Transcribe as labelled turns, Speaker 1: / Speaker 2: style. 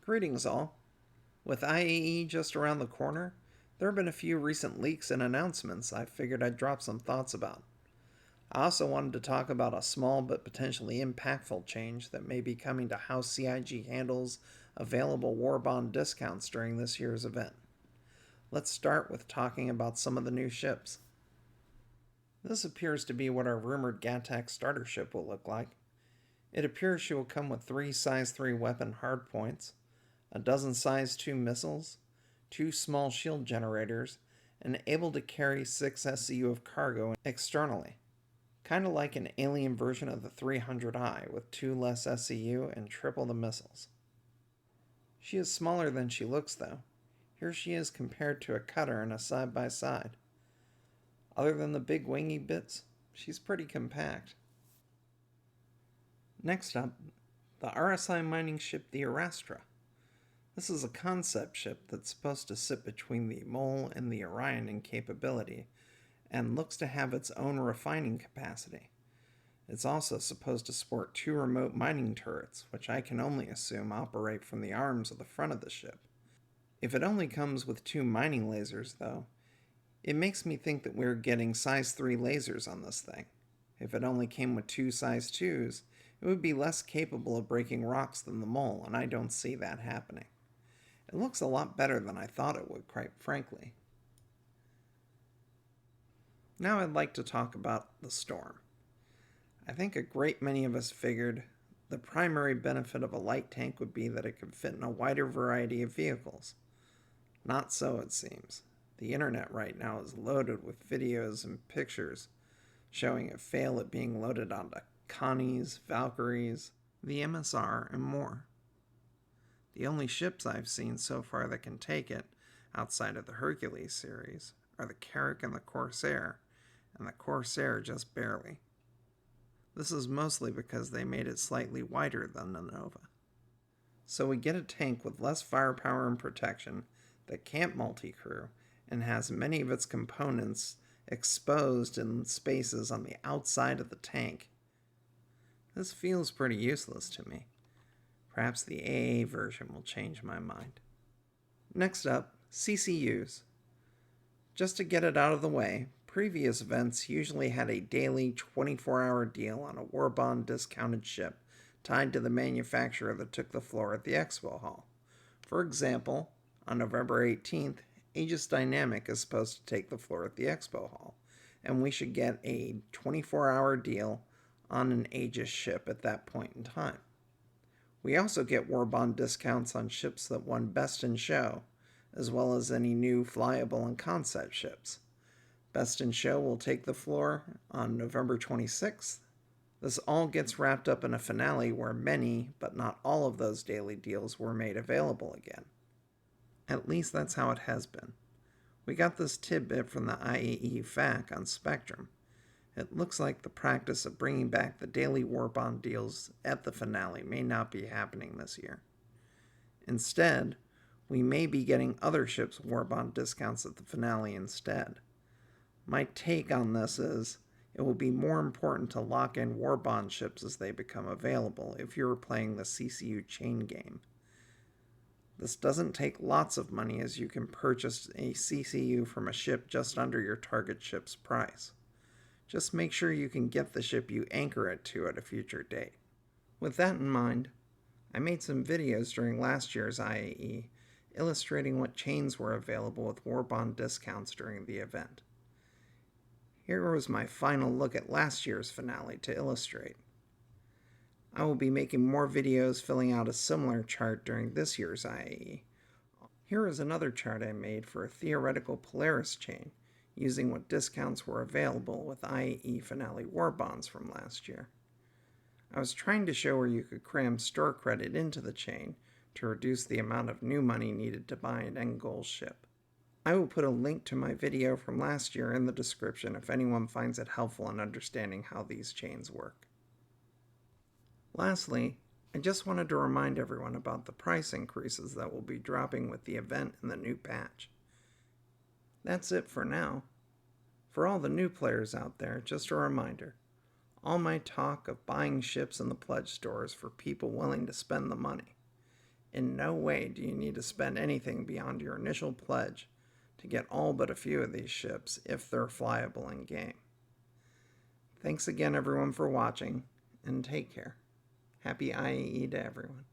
Speaker 1: Greetings all. With IAE just around the corner, there have been a few recent leaks and announcements I figured I'd drop some thoughts about. I also wanted to talk about a small but potentially impactful change that may be coming to how CIG handles available war bond discounts during this year's event. Let's start with talking about some of the new ships. This appears to be what our rumored GATAC starter ship will look like. It appears she will come with 3 size 3 weapon hardpoints, a dozen size 2 missiles, 2 small shield generators, and able to carry 6 SCU of cargo externally. Kinda like an alien version of the 300i with 2 less SCU and triple the missiles. She is smaller than she looks though. Here she is compared to a cutter in a side-by-side. Other than the big wingy bits, she's pretty compact. Next up, the RSI mining ship the Arrastra. This is a concept ship that's supposed to sit between the Mole and the Orion in capability, and looks to have its own refining capacity. It's also supposed to sport 2 remote mining turrets, which I can only assume operate from the arms of the front of the ship. If it only comes with 2 mining lasers, though, it makes me think that we're getting size 3 lasers on this thing. If it only came with 2 size 2s, it would be less capable of breaking rocks than the Mole, and I don't see that happening. It looks a lot better than I thought it would, quite frankly. Now I'd like to talk about the Storm. I think a great many of us figured the primary benefit of a light tank would be that it could fit in a wider variety of vehicles. Not so, it seems. The internet right now is loaded with videos and pictures showing it fail at being loaded onto Connies, Valkyries, the MSR, and more. The only ships I've seen so far that can take it, outside of the Hercules series, are the Carrack and the Corsair, and the Corsair just barely. This is mostly because they made it slightly wider than the Nova. So we get a tank with less firepower and protection that can't multi-crew and has many of its components exposed in spaces on the outside of the tank. This feels pretty useless to me. Perhaps the AA version will change my mind. Next up, CCUs. Just to get it out of the way, previous events usually had a daily 24-hour deal on a war bond discounted ship tied to the manufacturer that took the floor at the expo hall. For example, on November 18th, Aegis Dynamic is supposed to take the floor at the expo hall, and we should get a 24-hour deal on an Aegis ship at that point in time. We also get war bond discounts on ships that won Best in Show, as well as any new flyable and concept ships. Best in Show will take the floor on November 26th. This all gets wrapped up in a finale where many, but not all of those daily deals were made available again. At least that's how it has been. We got this tidbit from the IAE FAQ on Spectrum. It looks like the practice of bringing back the daily war bond deals at the finale may not be happening this year. Instead, we may be getting other ships' war bond discounts at the finale instead. My take on this is it will be more important to lock in war bond ships as they become available if you're playing the CCU chain game. This doesn't take lots of money, as you can purchase a CCU from a ship just under your target ship's price. Just make sure you can get the ship you anchor it to at a future date. With that in mind, I made some videos during last year's IAE illustrating what chains were available with war bond discounts during the event. Here was my final look at last year's finale to illustrate. I will be making more videos filling out a similar chart during this year's IAE. Here is another chart I made for a theoretical Polaris chain, using what discounts were available with IAE finale war bonds from last year. I was trying to show where you could cram store credit into the chain to reduce the amount of new money needed to buy an end goal ship. I will put a link to my video from last year in the description if anyone finds it helpful in understanding how these chains work. Lastly, I just wanted to remind everyone about the price increases that will be dropping with the event and the new patch. That's it for now. For all the new players out there, just a reminder, all my talk of buying ships in the pledge store is for people willing to spend the money. In no way do you need to spend anything beyond your initial pledge to get all but a few of these ships if they're flyable in game. Thanks again everyone for watching, and take care. Happy IAE to everyone.